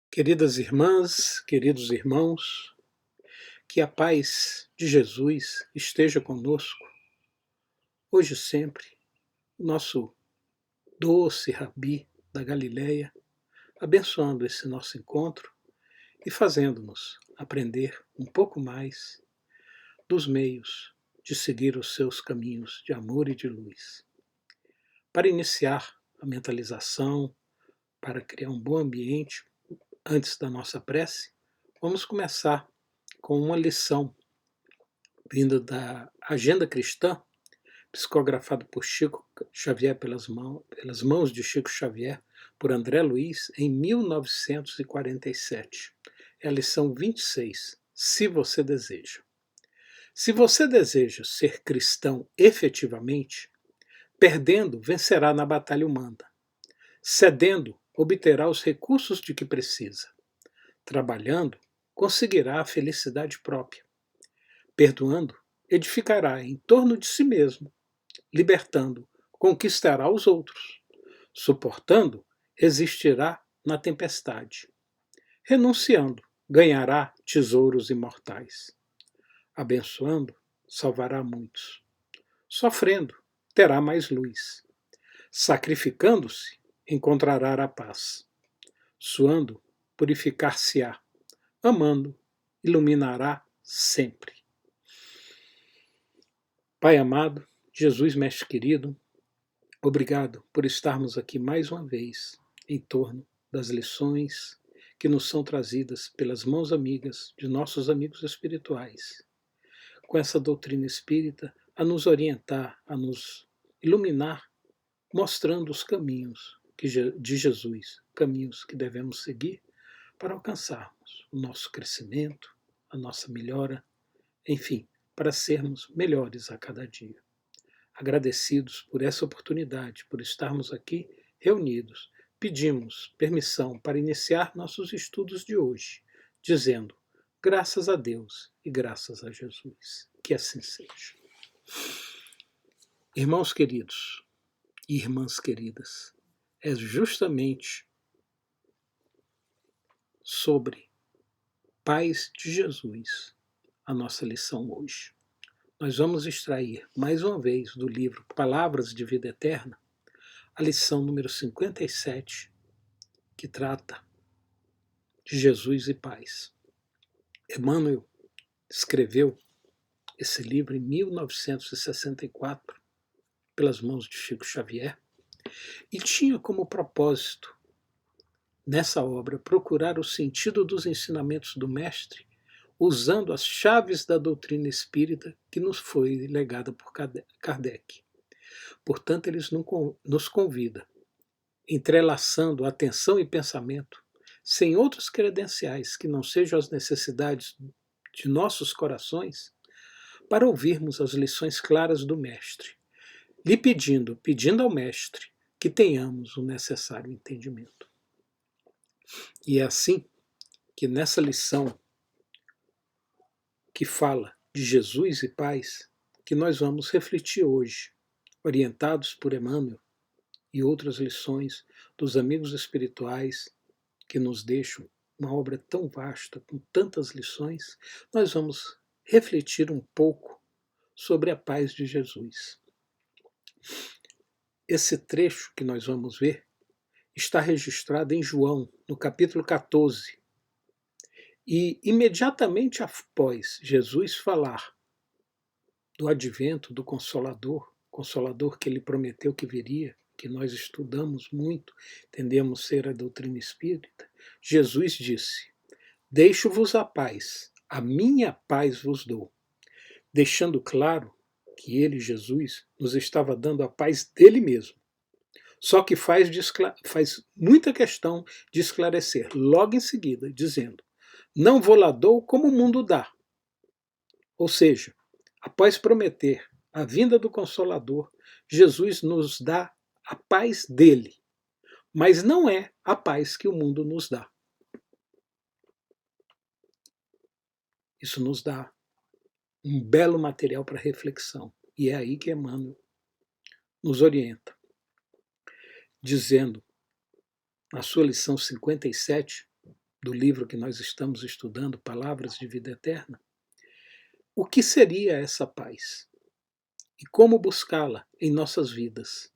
Queridas irmãs, queridos irmãos, que a paz de Jesus esteja conosco, hoje e sempre, o nosso doce Rabi da Galileia, abençoando esse nosso encontro e fazendo-nos aprender um pouco mais dos meios de seguir os seus caminhos de amor e de luz. Para iniciar a mentalização, para criar um bom ambiente, antes da nossa prece, vamos começar com uma lição vinda da Agenda Cristã, psicografado por Chico Xavier pelas mãos de Chico Xavier, por André Luiz, em 1947. É a lição 26, Se Você Deseja. Se você deseja ser cristão efetivamente, perdendo, vencerá na batalha humana. Cedendo, obterá os recursos de que precisa. Trabalhando, conseguirá a felicidade própria. Perdoando, edificará em torno de si mesmo. Libertando, conquistará os outros. Suportando, resistirá na tempestade. Renunciando, ganhará tesouros imortais. Abençoando, salvará muitos. Sofrendo, terá mais luz. Sacrificando-se, encontrará a paz. Suando, purificar-se-á. Amando, iluminará sempre. Pai amado, Jesus Mestre querido, obrigado por estarmos aqui mais uma vez em torno das lições que nos são trazidas pelas mãos amigas de nossos amigos espirituais, com essa doutrina espírita a nos orientar, a nos iluminar, mostrando os caminhos de Jesus, caminhos que devemos seguir para alcançarmos o nosso crescimento, a nossa melhora, enfim, para sermos melhores a cada dia. Agradecidos por essa oportunidade, por estarmos aqui reunidos, pedimos permissão para iniciar nossos estudos de hoje, dizendo: graças a Deus e graças a Jesus. Que assim seja. Irmãos queridos e irmãs queridas, é justamente sobre paz de Jesus a nossa lição hoje. Nós vamos extrair mais uma vez do livro Palavras de Vida Eterna a lição número 57, que trata de Jesus e paz. Emmanuel escreveu esse livro em 1964 pelas mãos de Chico Xavier e tinha como propósito nessa obra procurar o sentido dos ensinamentos do mestre usando as chaves da doutrina espírita que nos foi legada por Kardec. Portanto, ele nos convida, entrelaçando atenção e pensamento, sem outros credenciais que não sejam as necessidades de nossos corações, para ouvirmos as lições claras do Mestre, lhe pedindo ao Mestre que tenhamos o necessário entendimento. E é assim que nessa lição que fala de Jesus e paz, que nós vamos refletir hoje, orientados por Emmanuel e outras lições dos amigos espirituais que nos deixam uma obra tão vasta, com tantas lições, nós vamos refletir um pouco sobre a paz de Jesus. Esse trecho que nós vamos ver está registrado em João, no capítulo 14. E imediatamente após Jesus falar do advento do Consolador, Consolador que ele prometeu que viria, que nós estudamos muito, entendemos ser a doutrina espírita, Jesus disse: deixo-vos a paz, a minha paz vos dou, deixando claro que ele, Jesus, nos estava dando a paz dele mesmo. Só que faz muita questão de esclarecer logo em seguida, dizendo: não vou lá dou como o mundo dá. Ou seja, após prometer a vinda do Consolador, Jesus nos dá a paz dele, mas não é a paz que o mundo nos dá. Isso nos dá um belo material para reflexão. E é aí que Emmanuel nos orienta, dizendo, na sua lição 57, do livro que nós estamos estudando, Palavras de Vida Eterna, o que seria essa paz e como buscá-la em nossas vidas,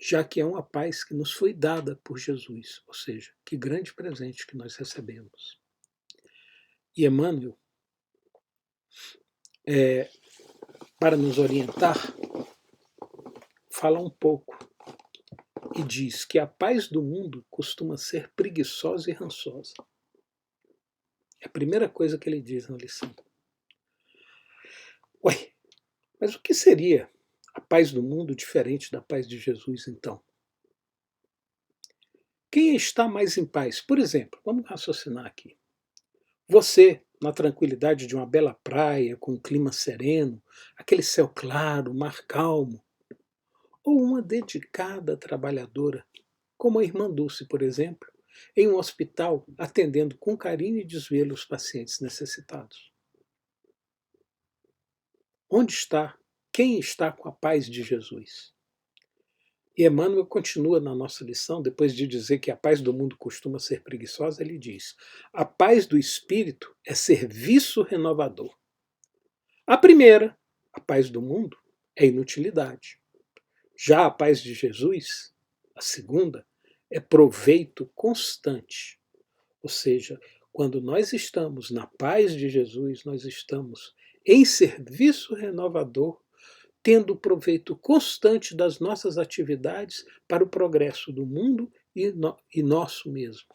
já que é uma paz que nos foi dada por Jesus, ou seja, que grande presente que nós recebemos. E Emmanuel, para nos orientar, fala um pouco e diz que a paz do mundo costuma ser preguiçosa e rançosa. É a primeira coisa que ele diz na lição. Ué, mas o que seria a paz do mundo diferente da paz de Jesus, então? Quem está mais em paz? Por exemplo, vamos raciocinar aqui. Você, na tranquilidade de uma bela praia, com um clima sereno, aquele céu claro, mar calmo, ou uma dedicada trabalhadora, como a irmã Dulce, por exemplo, em um hospital atendendo com carinho e desvelo os pacientes necessitados. Onde está? Quem está com a paz de Jesus? E Emmanuel continua na nossa lição, depois de dizer que a paz do mundo costuma ser preguiçosa, ele diz: a paz do espírito é serviço renovador. A primeira, a paz do mundo, é inutilidade. Já a paz de Jesus, a segunda, é proveito constante. Ou seja, quando nós estamos na paz de Jesus, nós estamos em serviço renovador, tendo proveito constante das nossas atividades para o progresso do mundo e nosso mesmo.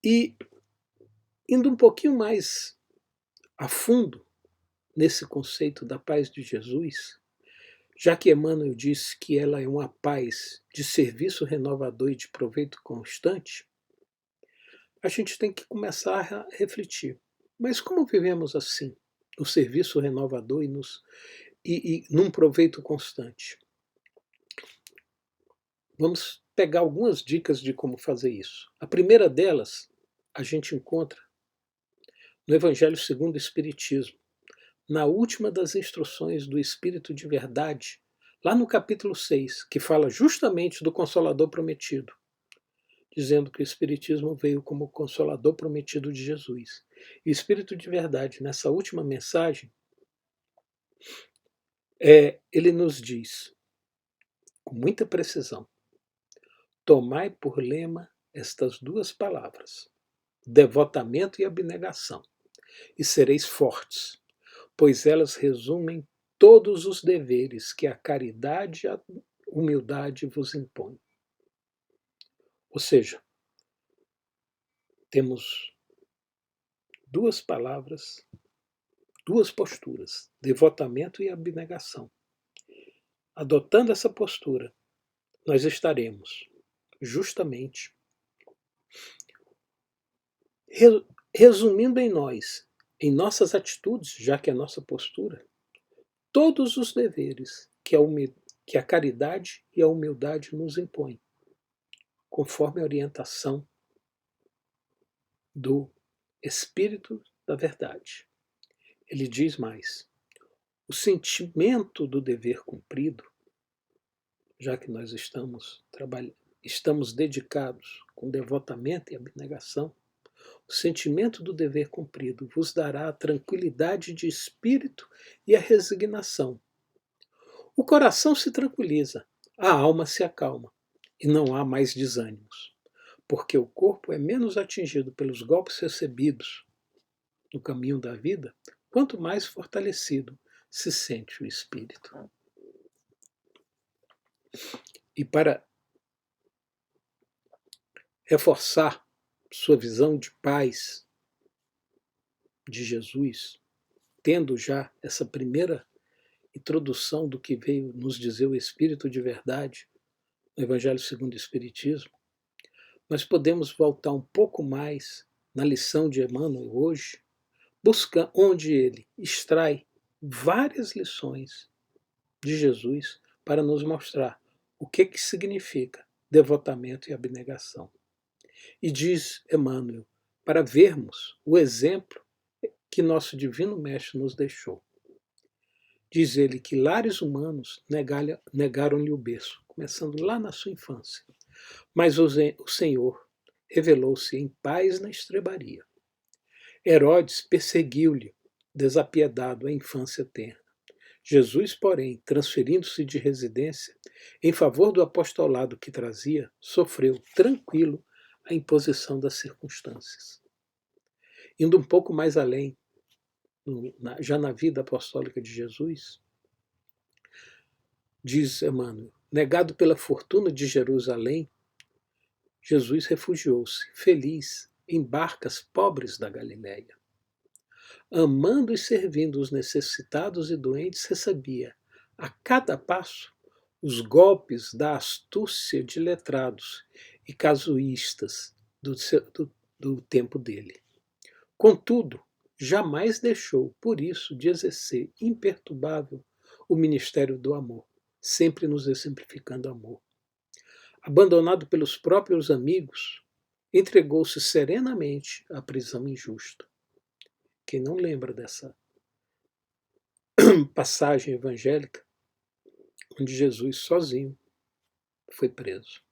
E indo um pouquinho mais a fundo nesse conceito da paz de Jesus, já que Emmanuel disse que ela é uma paz de serviço renovador e de proveito constante, a gente tem que começar a refletir. Mas como vivemos assim, no serviço renovador e num proveito constante? Vamos pegar algumas dicas de como fazer isso. A primeira delas, a gente encontra no Evangelho segundo o Espiritismo, na última das instruções do Espírito de Verdade, lá no capítulo 6, que fala justamente do Consolador prometido, dizendo que o Espiritismo veio como o Consolador prometido de Jesus. E o Espírito de Verdade, nessa última mensagem, ele nos diz, com muita precisão, tomai por lema estas duas palavras, devotamento e abnegação, e sereis fortes, pois elas resumem todos os deveres que a caridade e a humildade vos impõem. Ou seja, temos duas palavras, duas posturas, devotamento e abnegação. Adotando essa postura, nós estaremos justamente resumindo em nós, em nossas atitudes, já que é a nossa postura, todos os deveres que a caridade e a humildade nos impõem, conforme a orientação do Espírito da Verdade. Ele diz mais: o sentimento do dever cumprido, já que nós estamos dedicados com devotamento e abnegação, o sentimento do dever cumprido vos dará a tranquilidade de espírito e a resignação. O coração se tranquiliza, a alma se acalma, e não há mais desânimos, porque o corpo é menos atingido pelos golpes recebidos no caminho da vida, quanto mais fortalecido se sente o espírito. E para reforçar sua visão de paz de Jesus, tendo já essa primeira introdução do que veio nos dizer o Espírito de Verdade no Evangelho segundo o Espiritismo, nós podemos voltar um pouco mais na lição de Emmanuel hoje, onde ele extrai várias lições de Jesus para nos mostrar o que significa devotamento e abnegação. E diz Emmanuel, para vermos o exemplo que nosso Divino Mestre nos deixou. Diz ele que lares humanos negaram-lhe o berço, começando lá na sua infância. Mas o Senhor revelou-se em paz na estrebaria. Herodes perseguiu-lhe, desapiedado, a infância tenra. Jesus, porém, transferindo-se de residência, em favor do apostolado que trazia, sofreu, tranquilo, a imposição das circunstâncias. Indo um pouco mais além, já na vida apostólica de Jesus, diz Emmanuel, negado pela fortuna de Jerusalém, Jesus refugiou-se, feliz, em barcas pobres da Galiléia. Amando e servindo os necessitados e doentes, recebia, a cada passo, os golpes da astúcia de letrados e casuístas do tempo dele. Contudo, jamais deixou, por isso, de exercer imperturbável o ministério do amor, sempre nos exemplificando amor. Abandonado pelos próprios amigos, entregou-se serenamente à prisão injusta. Quem não lembra dessa passagem evangélica, onde Jesus sozinho foi preso.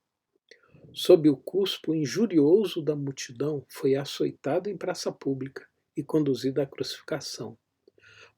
Sob o cuspo injurioso da multidão, foi açoitado em praça pública e conduzido à crucificação.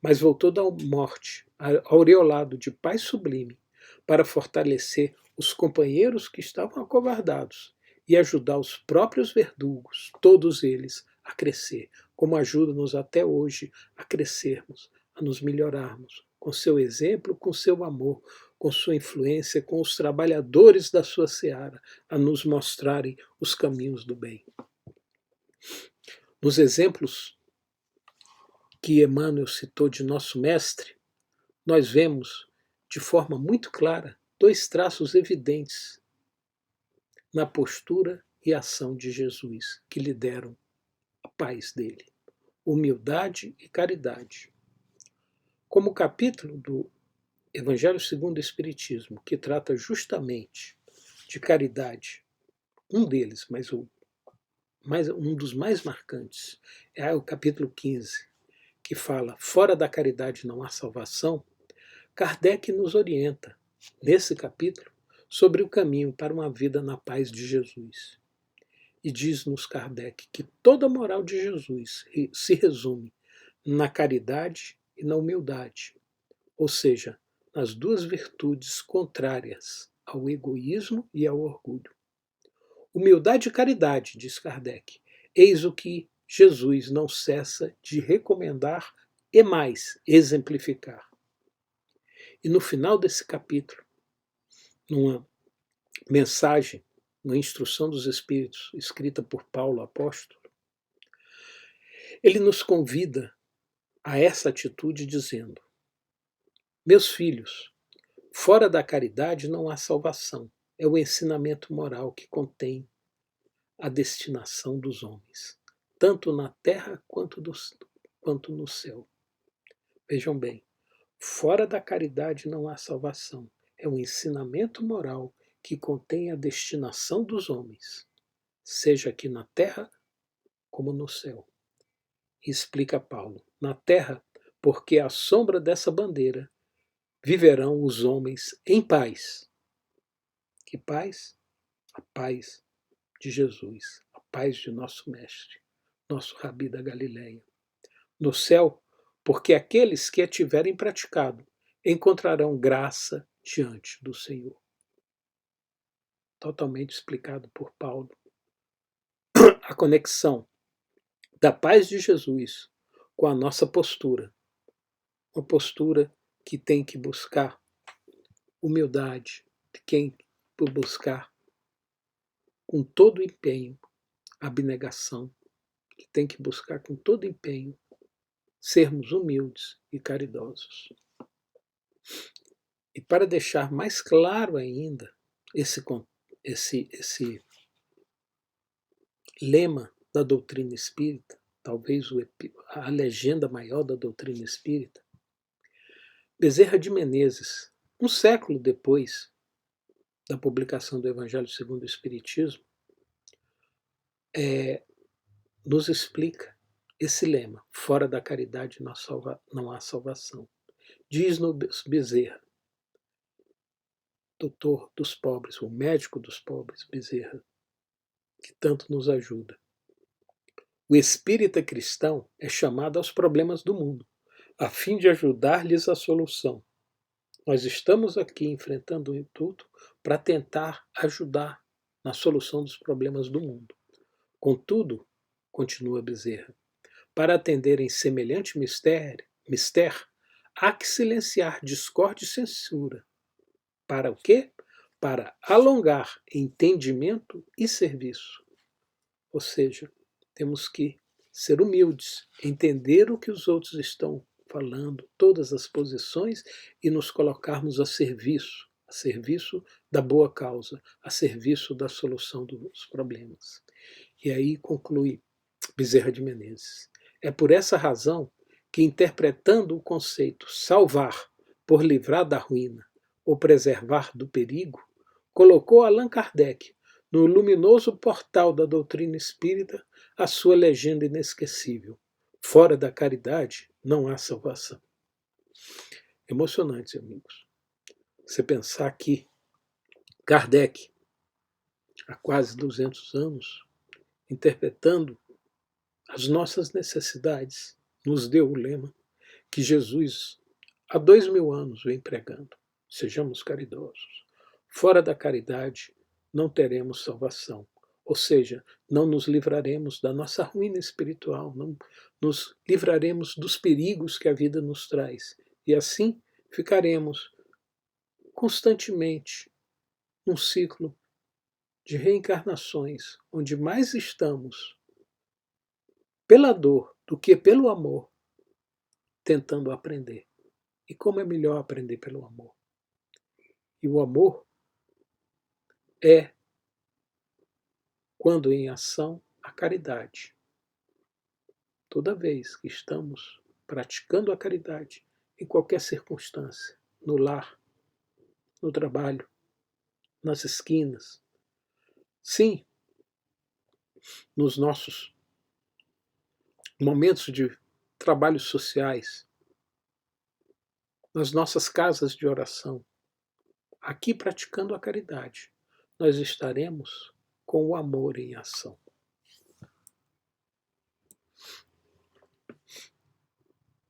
Mas voltou da morte, aureolado de paz sublime, para fortalecer os companheiros que estavam acovardados e ajudar os próprios verdugos, todos eles, a crescer, como ajuda-nos até hoje a crescermos, a nos melhorarmos, com seu exemplo, com seu amor, com sua influência, com os trabalhadores da sua seara, a nos mostrarem os caminhos do bem. Nos exemplos que Emmanuel citou de nosso mestre, nós vemos de forma muito clara dois traços evidentes na postura e ação de Jesus, que lhe deram a paz dele: humildade e caridade. Como o capítulo do Evangelho segundo o Espiritismo, que trata justamente de caridade, um deles, mas um dos mais marcantes, é o capítulo 15, que fala: fora da caridade não há salvação. Kardec nos orienta, nesse capítulo, sobre o caminho para uma vida na paz de Jesus. E diz-nos Kardec que toda a moral de Jesus se resume na caridade e na humildade, ou seja, nas duas virtudes contrárias ao egoísmo e ao orgulho. Humildade e caridade, diz Kardec, eis o que Jesus não cessa de recomendar e mais exemplificar. E no final desse capítulo, numa mensagem, uma instrução dos Espíritos, escrita por Paulo apóstolo, ele nos convida a essa atitude dizendo: meus filhos, fora da caridade não há salvação. É o ensinamento moral que contém a destinação dos homens, tanto na terra quanto no céu. Vejam bem, fora da caridade não há salvação. É um ensinamento moral que contém a destinação dos homens, seja aqui na terra como no céu. E explica Paulo: na terra, porque à sombra dessa bandeira viverão os homens em paz. Que paz? A paz de Jesus, a paz de nosso Mestre, nosso Rabi da Galileia. No céu, porque aqueles que a tiverem praticado encontrarão graça diante do Senhor. Totalmente explicado por Paulo. A conexão da paz de Jesus com a nossa postura. Uma postura que tem que buscar humildade, que tem que buscar com todo empenho abnegação, que tem que buscar com todo empenho sermos humildes e caridosos. E para deixar mais claro ainda esse lema da doutrina espírita, talvez a legenda maior da doutrina espírita, Bezerra de Menezes, um século depois da publicação do Evangelho segundo o Espiritismo, nos explica esse lema: fora da caridade não há salvação. Diz-nos Bezerra: doutor dos pobres, o médico dos pobres, Bezerra, que tanto nos ajuda. O espírita cristão é chamado aos problemas do mundo, a fim de ajudar-lhes a solução. Nós estamos aqui enfrentando tudo para tentar ajudar na solução dos problemas do mundo. Contudo, continua Bezerra, para atenderem semelhante mistério, há que silenciar discórdia e censura. Para o quê? Para alongar entendimento e serviço. Ou seja, temos que ser humildes, entender o que os outros estão falando, todas as posições, e nos colocarmos a serviço da boa causa, a serviço da solução dos problemas. E aí conclui Bezerra de Menezes. É por essa razão que, interpretando o conceito salvar por livrar da ruína ou preservar do perigo, colocou Allan Kardec no luminoso portal da doutrina espírita a sua legenda inesquecível: fora da caridade não há salvação. Emocionante, amigos. Você pensar que Kardec, há quase 200 anos, interpretando as nossas necessidades, nos deu o lema que Jesus, há 2000 anos, vem pregando: sejamos caridosos. Fora da caridade não teremos salvação. Ou seja, não nos livraremos da nossa ruína espiritual, não nos livraremos dos perigos que a vida nos traz. E assim ficaremos constantemente num ciclo de reencarnações, onde mais estamos pela dor do que pelo amor, tentando aprender. E como é melhor aprender pelo amor? E o amor é, quando em ação, a caridade. Toda vez que estamos praticando a caridade, em qualquer circunstância, no lar, no trabalho, nas esquinas, sim, nos nossos momentos de trabalhos sociais, nas nossas casas de oração, aqui praticando a caridade, nós estaremos com o amor em ação.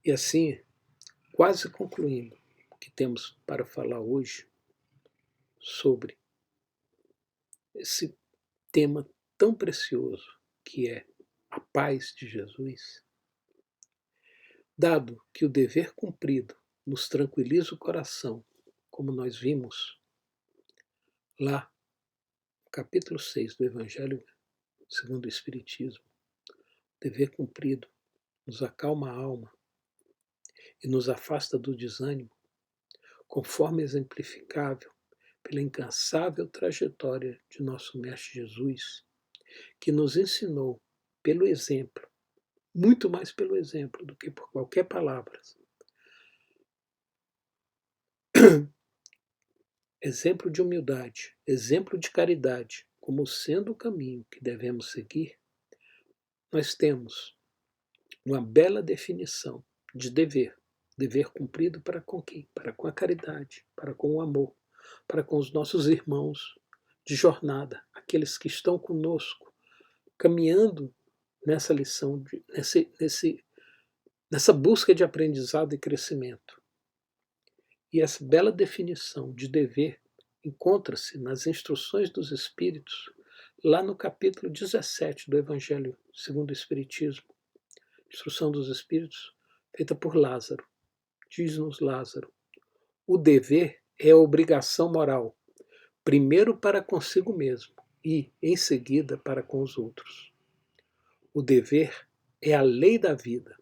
E assim, quase concluindo o que temos para falar hoje sobre esse tema tão precioso que é a paz de Jesus, dado que o dever cumprido nos tranquiliza o coração, como nós vimos lá no capítulo 6 do Evangelho segundo o Espiritismo, o dever cumprido nos acalma a alma e nos afasta do desânimo, conforme exemplificável pela incansável trajetória de nosso Mestre Jesus, que nos ensinou pelo exemplo, muito mais pelo exemplo do que por qualquer palavra. Exemplo de humildade, exemplo de caridade, como sendo o caminho que devemos seguir, nós temos uma bela definição de dever. Dever cumprido para com quem? Para com a caridade, para com o amor, para com os nossos irmãos de jornada, aqueles que estão conosco, caminhando nessa lição, nessa busca de aprendizado e crescimento. E essa bela definição de dever encontra-se nas instruções dos Espíritos, lá no capítulo 17 do Evangelho segundo o Espiritismo. Instrução dos Espíritos, feita por Lázaro. Diz-nos Lázaro: o dever é a obrigação moral, primeiro para consigo mesmo e, em seguida, para com os outros. O dever é a lei da vida.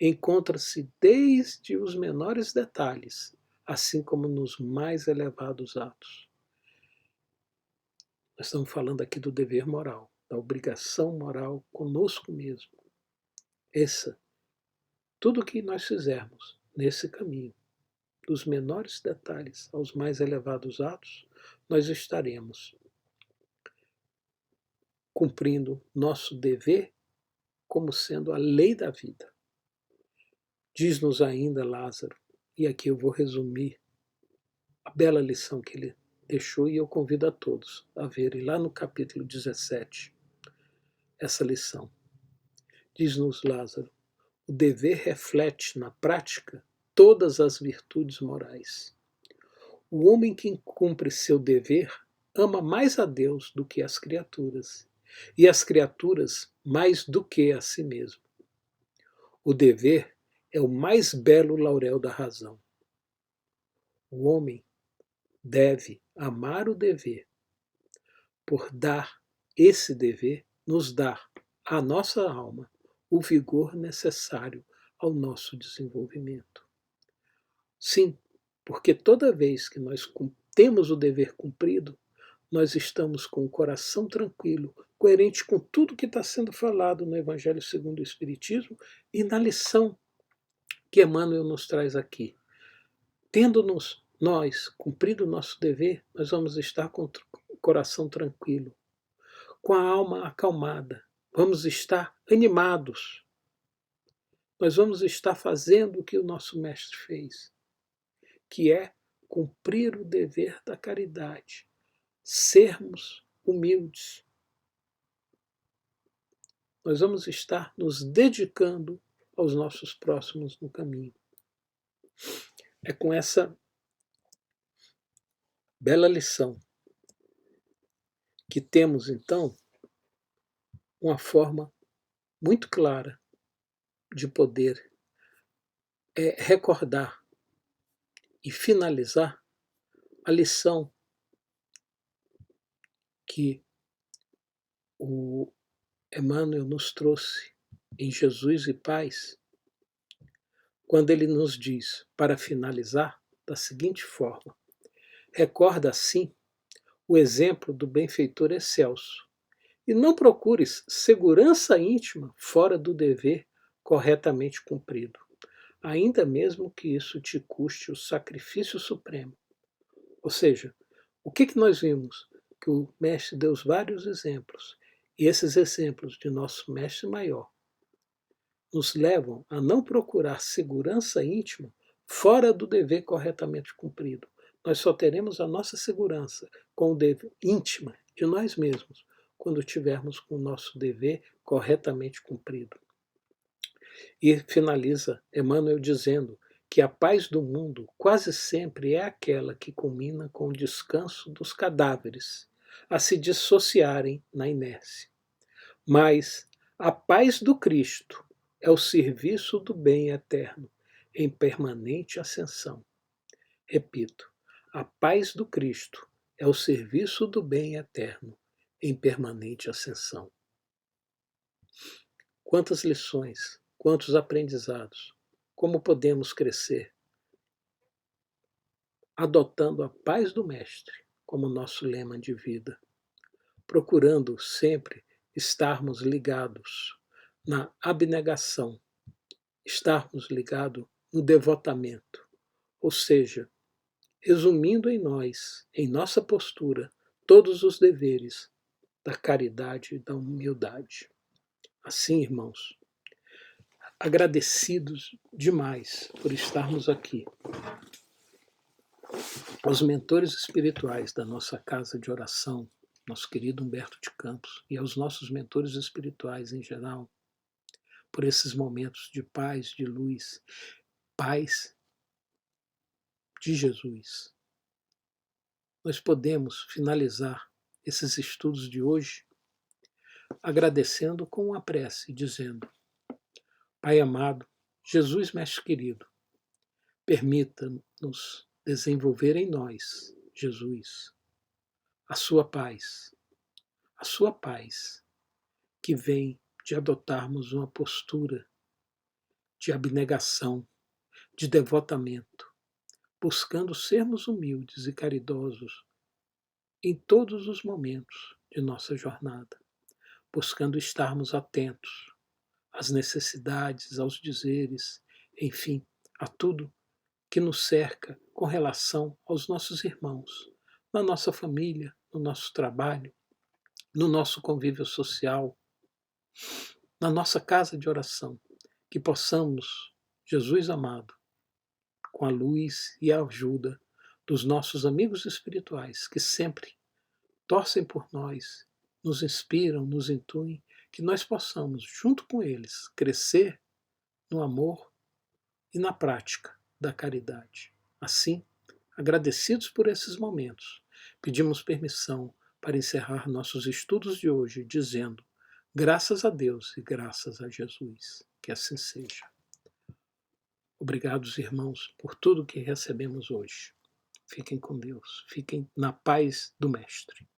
Encontra-se desde os menores detalhes, assim como nos mais elevados atos. Nós estamos falando aqui do dever moral, da obrigação moral conosco mesmo. Tudo o que nós fizermos nesse caminho, dos menores detalhes aos mais elevados atos, nós estaremos cumprindo nosso dever como sendo a lei da vida. Diz-nos ainda Lázaro, e aqui eu vou resumir a bela lição que ele deixou, e eu convido a todos a verem lá no capítulo 17 essa lição. Diz-nos Lázaro: o dever reflete na prática todas as virtudes morais. O homem que cumpre seu dever ama mais a Deus do que as criaturas, e as criaturas mais do que a si mesmo. O dever é o mais belo laurel da razão. O homem deve amar o dever, por dar esse dever, nos dar à nossa alma o vigor necessário ao nosso desenvolvimento. Sim, porque toda vez que nós temos o dever cumprido, nós estamos com o coração tranquilo, coerente com tudo que está sendo falado no Evangelho segundo o Espiritismo e na lição que Emmanuel nos traz aqui. Tendo-nos nós cumprido o nosso dever, nós vamos estar com o coração tranquilo, com a alma acalmada, vamos estar animados. Nós vamos estar fazendo o que o nosso mestre fez, que é cumprir o dever da caridade, sermos humildes. Nós vamos estar nos dedicando aos nossos próximos no caminho. É com essa bela lição que temos, então, uma forma muito clara de poder recordar e finalizar a lição que o Emmanuel nos trouxe em Jesus e Paz, quando ele nos diz, para finalizar, da seguinte forma: recorda assim o exemplo do benfeitor excelso, e não procures segurança íntima fora do dever corretamente cumprido, ainda mesmo que isso te custe o sacrifício supremo. Ou seja, o que nós vimos? Que o mestre deu vários exemplos, e esses exemplos de nosso mestre maior nos levam a não procurar segurança íntima fora do dever corretamente cumprido. Nós só teremos a nossa segurança com o dever íntima de nós mesmos quando tivermos com o nosso dever corretamente cumprido. E finaliza Emmanuel dizendo que a paz do mundo quase sempre é aquela que culmina com o descanso dos cadáveres a se dissociarem na inércia. Mas a paz do Cristo é o serviço do bem eterno em permanente ascensão. Repito, a paz do Cristo é o serviço do bem eterno em permanente ascensão. Quantas lições, quantos aprendizados, como podemos crescer adotando a paz do Mestre como nosso lema de vida, procurando sempre estarmos ligados na abnegação, estarmos ligados no devotamento, ou seja, resumindo em nós, em nossa postura, todos os deveres da caridade e da humildade. Assim, irmãos, agradecidos demais por estarmos aqui, aos mentores espirituais da nossa casa de oração, nosso querido Humberto de Campos, e aos nossos mentores espirituais em geral, por esses momentos de paz, de luz, paz de Jesus. Nós podemos finalizar esses estudos de hoje agradecendo com uma prece, dizendo: Pai amado, Jesus Mestre querido, permita-nos desenvolver em nós, Jesus, a sua paz que vem de adotarmos uma postura de abnegação, de devotamento, buscando sermos humildes e caridosos em todos os momentos de nossa jornada, buscando estarmos atentos às necessidades, aos dizeres, enfim, a tudo que nos cerca com relação aos nossos irmãos, na nossa família, no nosso trabalho, no nosso convívio social, na nossa casa de oração, que possamos, Jesus amado, com a luz e a ajuda dos nossos amigos espirituais, que sempre torcem por nós, nos inspiram, nos intuem, que nós possamos, junto com eles, crescer no amor e na prática da caridade. Assim, agradecidos por esses momentos, pedimos permissão para encerrar nossos estudos de hoje dizendo: graças a Deus e graças a Jesus. Que assim seja. Obrigados, irmãos, por tudo que recebemos hoje. Fiquem com Deus. Fiquem na paz do Mestre.